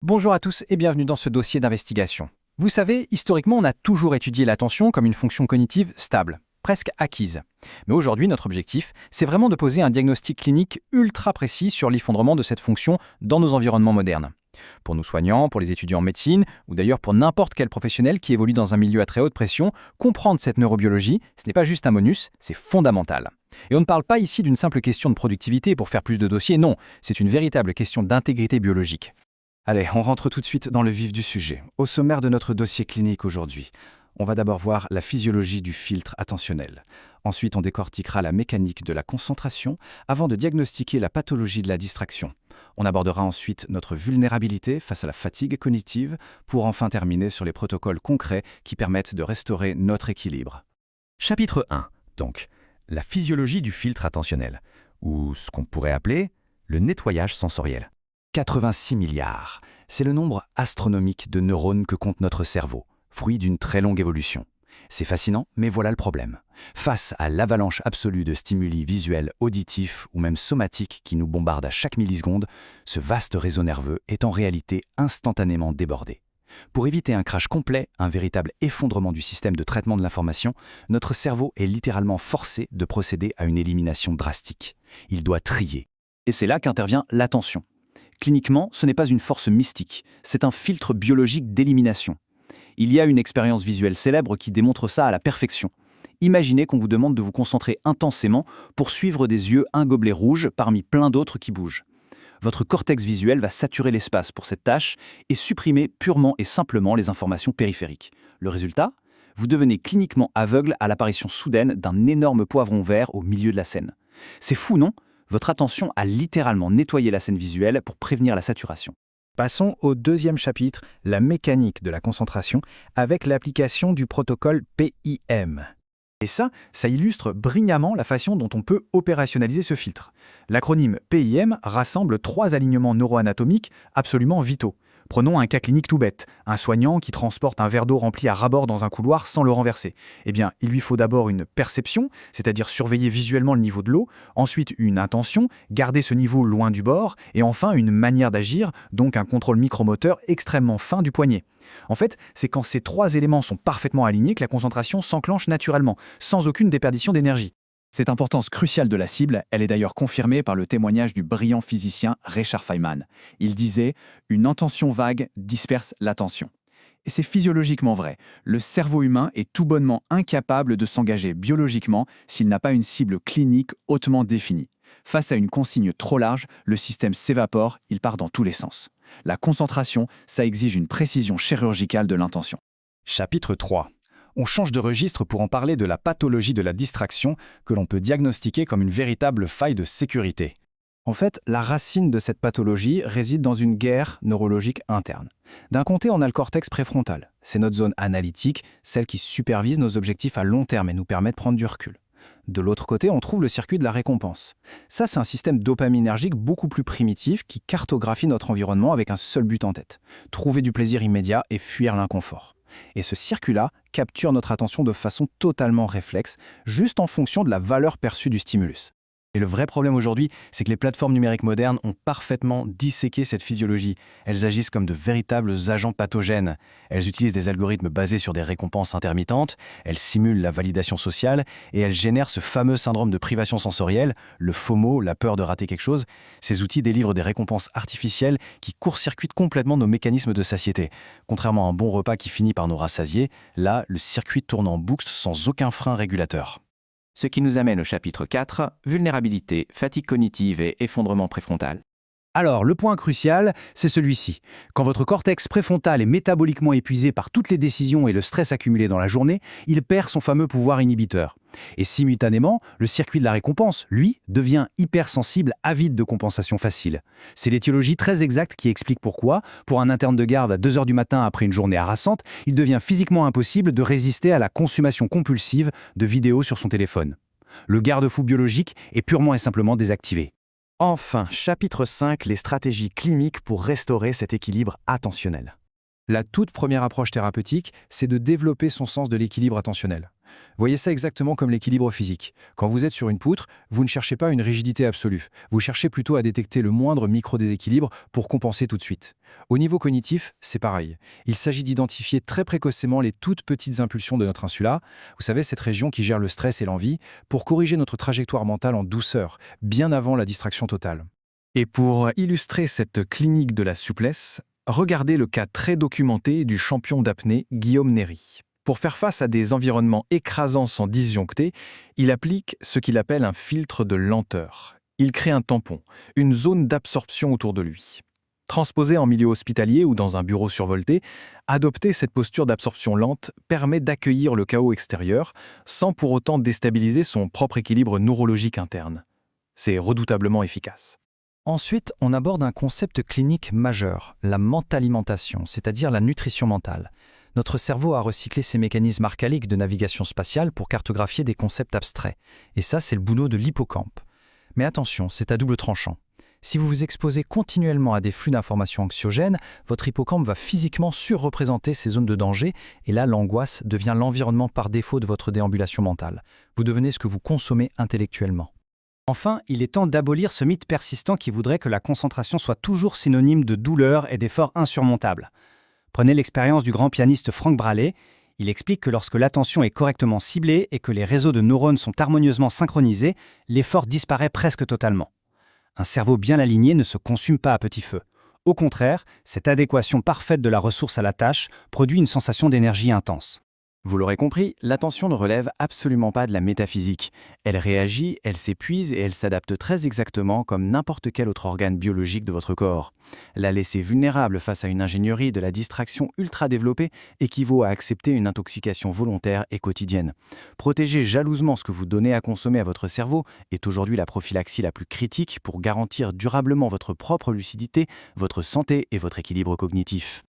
Bonjour à tous et bienvenue dans ce dossier d'investigation. Vous savez, historiquement, on a toujours étudié l'attention comme une fonction cognitive stable, presque acquise. Mais aujourd'hui, notre objectif, c'est vraiment de poser un diagnostic clinique ultra précis sur l'effondrement de cette fonction dans nos environnements modernes. Pour nos soignants, pour les étudiants en médecine, ou d'ailleurs pour n'importe quel professionnel qui évolue dans un milieu à très haute pression, comprendre cette neurobiologie, ce n'est pas juste un bonus, c'est fondamental. Et on ne parle pas ici d'une simple question de productivité pour faire plus de dossiers, non, c'est une véritable question d'intégrité biologique. Allez, on rentre tout de suite dans le vif du sujet. Au sommaire de notre dossier clinique aujourd'hui, on va d'abord voir la physiologie du filtre attentionnel. Ensuite, on décortiquera la mécanique de la concentration avant de diagnostiquer la pathologie de la distraction. On abordera ensuite notre vulnérabilité face à la fatigue cognitive pour enfin terminer sur les protocoles concrets qui permettent de restaurer notre équilibre. Chapitre 1, donc, la physiologie du filtre attentionnel, ou ce qu'on pourrait appeler le nettoyage sensoriel. 86 milliards, c'est le nombre astronomique de neurones que compte notre cerveau, fruit d'une très longue évolution. C'est fascinant, mais voilà le problème. Face à l'avalanche absolue de stimuli visuels, auditifs ou même somatiques qui nous bombardent à chaque milliseconde, ce vaste réseau nerveux est en réalité instantanément débordé. Pour éviter un crash complet, un véritable effondrement du système de traitement de l'information, notre cerveau est littéralement forcé de procéder à une élimination drastique. Il doit trier. Et c'est là qu'intervient l'attention. Cliniquement, ce n'est pas une force mystique, c'est un filtre biologique d'élimination. Il y a une expérience visuelle célèbre qui démontre ça à la perfection. Imaginez qu'on vous demande de vous concentrer intensément pour suivre des yeux un gobelet rouge parmi plein d'autres qui bougent. Votre cortex visuel va saturer l'espace pour cette tâche et supprimer purement et simplement les informations périphériques. Le résultat ? Vous devenez cliniquement aveugle à l'apparition soudaine d'un énorme poivron vert au milieu de la scène. C'est fou, non ? Votre attention a littéralement nettoyé la scène visuelle pour prévenir la saturation. Passons au deuxième chapitre, la mécanique de la concentration, avec l'application du protocole PIM. Et ça illustre brillamment la façon dont on peut opérationnaliser ce filtre. L'acronyme PIM rassemble 3 alignements neuroanatomiques absolument vitaux. Prenons un cas clinique tout bête, un soignant qui transporte un verre d'eau rempli à ras-bord dans un couloir sans le renverser. Eh bien, il lui faut d'abord une perception, c'est-à-dire surveiller visuellement le niveau de l'eau, ensuite une intention, garder ce niveau loin du bord, et enfin une manière d'agir, donc un contrôle micromoteur extrêmement fin du poignet. En fait, c'est quand ces 3 éléments sont parfaitement alignés que la concentration s'enclenche naturellement, sans aucune déperdition d'énergie. Cette importance cruciale de la cible, elle est d'ailleurs confirmée par le témoignage du brillant physicien Richard Feynman. Il disait « Une intention vague disperse l'attention ». Et c'est physiologiquement vrai. Le cerveau humain est tout bonnement incapable de s'engager biologiquement s'il n'a pas une cible clinique hautement définie. Face à une consigne trop large, le système s'évapore, il part dans tous les sens. La concentration, ça exige une précision chirurgicale de l'intention. Chapitre 3. On change de registre pour en parler de la pathologie de la distraction que l'on peut diagnostiquer comme une véritable faille de sécurité. En fait, la racine de cette pathologie réside dans une guerre neurologique interne. D'un côté, on a le cortex préfrontal. C'est notre zone analytique, celle qui supervise nos objectifs à long terme et nous permet de prendre du recul. De l'autre côté, on trouve le circuit de la récompense. Ça, c'est un système dopaminergique beaucoup plus primitif qui cartographie notre environnement avec un seul but en tête, trouver du plaisir immédiat et fuir l'inconfort. Et ce circuit-là capture notre attention de façon totalement réflexe, juste en fonction de la valeur perçue du stimulus. Et le vrai problème aujourd'hui, c'est que les plateformes numériques modernes ont parfaitement disséqué cette physiologie. Elles agissent comme de véritables agents pathogènes. Elles utilisent des algorithmes basés sur des récompenses intermittentes, elles simulent la validation sociale et elles génèrent ce fameux syndrome de privation sensorielle, le FOMO, la peur de rater quelque chose. Ces outils délivrent des récompenses artificielles qui court-circuitent complètement nos mécanismes de satiété. Contrairement à un bon repas qui finit par nous rassasier, là, le circuit tourne en boucle sans aucun frein régulateur. Ce qui nous amène au chapitre 4, vulnérabilité, fatigue cognitive et effondrement préfrontal. Alors, le point crucial, c'est celui-ci. Quand votre cortex préfrontal est métaboliquement épuisé par toutes les décisions et le stress accumulé dans la journée, il perd son fameux pouvoir inhibiteur. Et simultanément, le circuit de la récompense, lui, devient hypersensible, avide de compensation facile. C'est l'étiologie très exacte qui explique pourquoi, pour un interne de garde à 2 h du matin après une journée harassante, il devient physiquement impossible de résister à la consommation compulsive de vidéos sur son téléphone. Le garde-fou biologique est purement et simplement désactivé. Enfin, chapitre 5, les stratégies cliniques pour restaurer cet équilibre attentionnel. La toute première approche thérapeutique, c'est de développer son sens de l'équilibre attentionnel. Voyez ça exactement comme l'équilibre physique. Quand vous êtes sur une poutre, vous ne cherchez pas une rigidité absolue. Vous cherchez plutôt à détecter le moindre micro-déséquilibre pour compenser tout de suite. Au niveau cognitif, c'est pareil. Il s'agit d'identifier très précocement les toutes petites impulsions de notre insula, vous savez, cette région qui gère le stress et l'envie, pour corriger notre trajectoire mentale en douceur, bien avant la distraction totale. Et pour illustrer cette clinique de la souplesse, regardez le cas très documenté du champion d'apnée Guillaume Néry. Pour faire face à des environnements écrasants sans disjoncter, il applique ce qu'il appelle un filtre de lenteur. Il crée un tampon, une zone d'absorption autour de lui. Transposé en milieu hospitalier ou dans un bureau survolté, adopter cette posture d'absorption lente permet d'accueillir le chaos extérieur sans pour autant déstabiliser son propre équilibre neurologique interne. C'est redoutablement efficace. Ensuite, on aborde un concept clinique majeur, la mentalimentation, c'est-à-dire la nutrition mentale. Notre cerveau a recyclé ses mécanismes archaïques de navigation spatiale pour cartographier des concepts abstraits. Et ça, c'est le boulot de l'hippocampe. Mais attention, c'est à double tranchant. Si vous vous exposez continuellement à des flux d'informations anxiogènes, votre hippocampe va physiquement surreprésenter ces zones de danger, et là, l'angoisse devient l'environnement par défaut de votre déambulation mentale. Vous devenez ce que vous consommez intellectuellement. Enfin, il est temps d'abolir ce mythe persistant qui voudrait que la concentration soit toujours synonyme de douleur et d'efforts insurmontables. Prenez l'expérience du grand pianiste Franck Bralet. Il explique que lorsque l'attention est correctement ciblée et que les réseaux de neurones sont harmonieusement synchronisés, l'effort disparaît presque totalement. Un cerveau bien aligné ne se consume pas à petit feu. Au contraire, cette adéquation parfaite de la ressource à la tâche produit une sensation d'énergie intense. Vous l'aurez compris, l'attention ne relève absolument pas de la métaphysique. Elle réagit, elle s'épuise et elle s'adapte très exactement comme n'importe quel autre organe biologique de votre corps. La laisser vulnérable face à une ingénierie de la distraction ultra développée équivaut à accepter une intoxication volontaire et quotidienne. Protéger jalousement ce que vous donnez à consommer à votre cerveau est aujourd'hui la prophylaxie la plus critique pour garantir durablement votre propre lucidité, votre santé et votre équilibre cognitif.